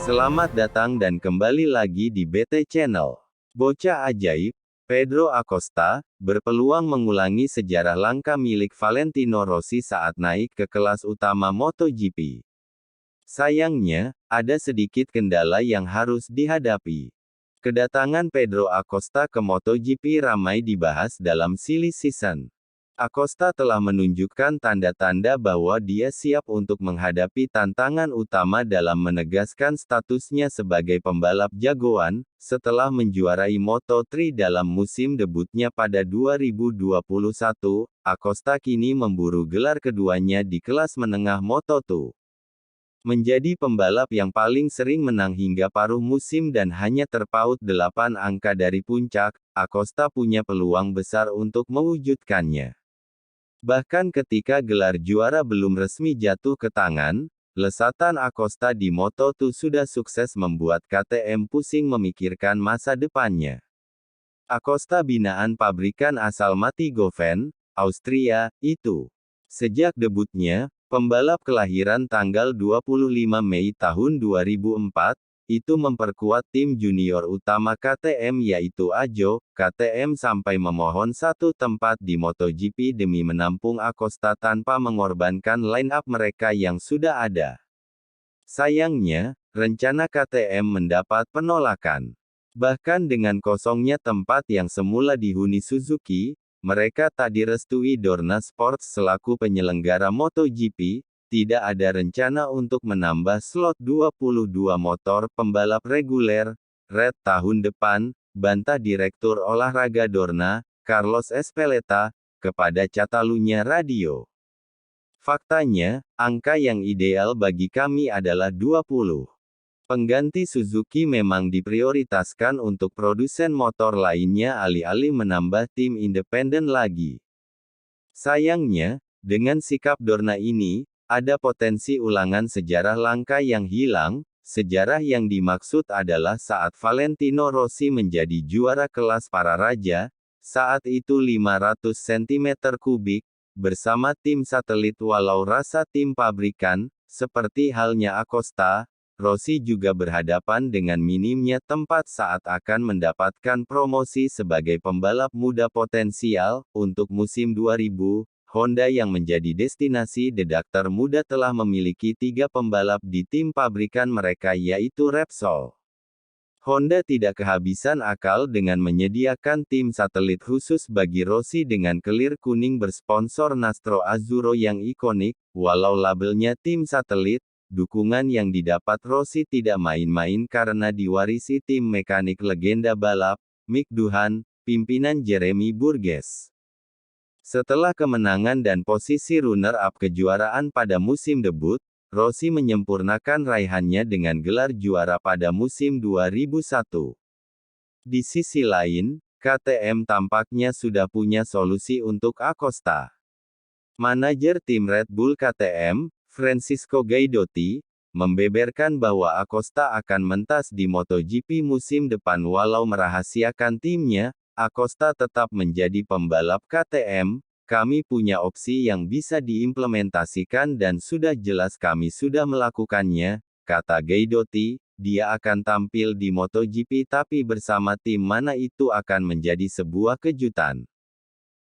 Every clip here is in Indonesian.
Selamat datang dan kembali lagi di BT Channel. Bocah ajaib, Pedro Acosta, berpeluang mengulangi sejarah langka milik Valentino Rossi saat naik ke kelas utama MotoGP. Sayangnya, ada sedikit kendala yang harus dihadapi. Kedatangan Pedro Acosta ke MotoGP ramai dibahas dalam silly season. Acosta telah menunjukkan tanda-tanda bahwa dia siap untuk menghadapi tantangan utama dalam menegaskan statusnya sebagai pembalap jagoan, setelah menjuarai Moto3 dalam musim debutnya pada 2021, Acosta kini memburu gelar keduanya di kelas menengah Moto2. Menjadi pembalap yang paling sering menang hingga paruh musim dan hanya terpaut 8 angka dari puncak, Acosta punya peluang besar untuk mewujudkannya. Bahkan ketika gelar juara belum resmi jatuh ke tangan, lesatan Acosta di Moto2 sudah sukses membuat KTM pusing memikirkan masa depannya. Acosta binaan pabrikan asal Mattighofen, Austria, itu. Sejak debutnya, pembalap kelahiran tanggal 25 Mei tahun 2004, itu memperkuat tim junior utama KTM yaitu Ajo, KTM sampai memohon satu tempat di MotoGP demi menampung Acosta tanpa mengorbankan line-up mereka yang sudah ada. Sayangnya, rencana KTM mendapat penolakan. Bahkan dengan kosongnya tempat yang semula dihuni Suzuki, mereka tak direstui Dorna Sports selaku penyelenggara MotoGP. Tidak ada rencana untuk menambah slot 22 motor pembalap reguler, red tahun depan, bantah Direktur Olahraga Dorna, Carlos Ezpeleta, kepada Catalunya Radio. Faktanya, angka yang ideal bagi kami adalah 20. Pengganti Suzuki memang diprioritaskan untuk produsen motor lainnya alih-alih menambah tim independen lagi. Sayangnya, dengan sikap Dorna ini, ada potensi ulangan sejarah langka yang hilang. Sejarah yang dimaksud adalah saat Valentino Rossi menjadi juara kelas para raja, saat itu 500 cm3, bersama tim satelit walau rasa tim pabrikan, seperti halnya Acosta, Rossi juga berhadapan dengan minimnya tempat saat akan mendapatkan promosi sebagai pembalap muda potensial. Untuk musim 2000, Honda yang menjadi destinasi dedaktar muda telah memiliki 3 pembalap di tim pabrikan mereka yaitu Repsol. Honda tidak kehabisan akal dengan menyediakan tim satelit khusus bagi Rossi dengan kelir kuning bersponsor Nastro Azzurro yang ikonik, walau labelnya tim satelit, dukungan yang didapat Rossi tidak main-main karena diwarisi tim mekanik legenda balap, Mick Doohan, pimpinan Jeremy Burgess. Setelah kemenangan dan posisi runner-up kejuaraan pada musim debut, Rossi menyempurnakan raihannya dengan gelar juara pada musim 2001. Di sisi lain, KTM tampaknya sudah punya solusi untuk Acosta. Manajer tim Red Bull KTM, Francisco Gaidotti, membeberkan bahwa Acosta akan mentas di MotoGP musim depan walau merahasiakan timnya. Acosta tetap menjadi pembalap KTM, kami punya opsi yang bisa diimplementasikan dan sudah jelas kami sudah melakukannya, kata Gaidotti. Dia akan tampil di MotoGP tapi bersama tim mana itu akan menjadi sebuah kejutan.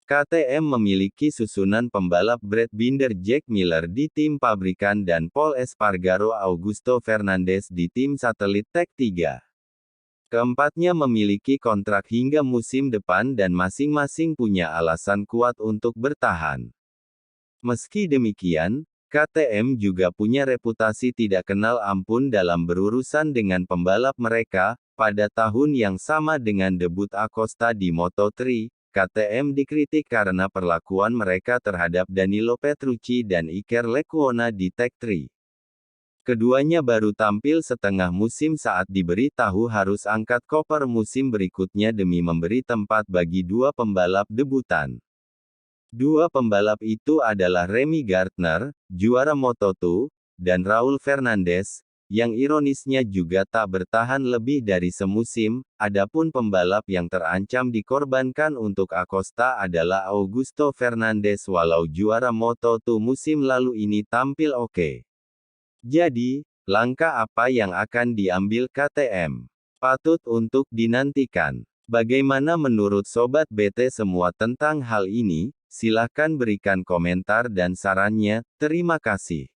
KTM memiliki susunan pembalap Brad Binder Jack Miller di tim pabrikan dan Pol Espargaro Augusto Fernandez di tim satelit Tech 3. Keempatnya memiliki kontrak hingga musim depan dan masing-masing punya alasan kuat untuk bertahan. Meski demikian, KTM juga punya reputasi tidak kenal ampun dalam berurusan dengan pembalap mereka. Pada tahun yang sama dengan debut Acosta di Moto3, KTM dikritik karena perlakuan mereka terhadap Danilo Petrucci dan Iker Lecuona di Tech 3. Keduanya baru tampil setengah musim saat diberi tahu harus angkat koper musim berikutnya demi memberi tempat bagi 2 pembalap debutan. 2 pembalap itu adalah Remy Gardner, juara Moto2, dan Raul Fernandez, yang ironisnya juga tak bertahan lebih dari semusim. Adapun pembalap yang terancam dikorbankan untuk Acosta adalah Augusto Fernandez walau juara Moto2 musim lalu ini tampil oke. Jadi, Langkah apa yang akan diambil KTM? Patut untuk dinantikan. Bagaimana menurut Sobat BT semua tentang hal ini? Silahkan berikan komentar dan sarannya. Terima kasih.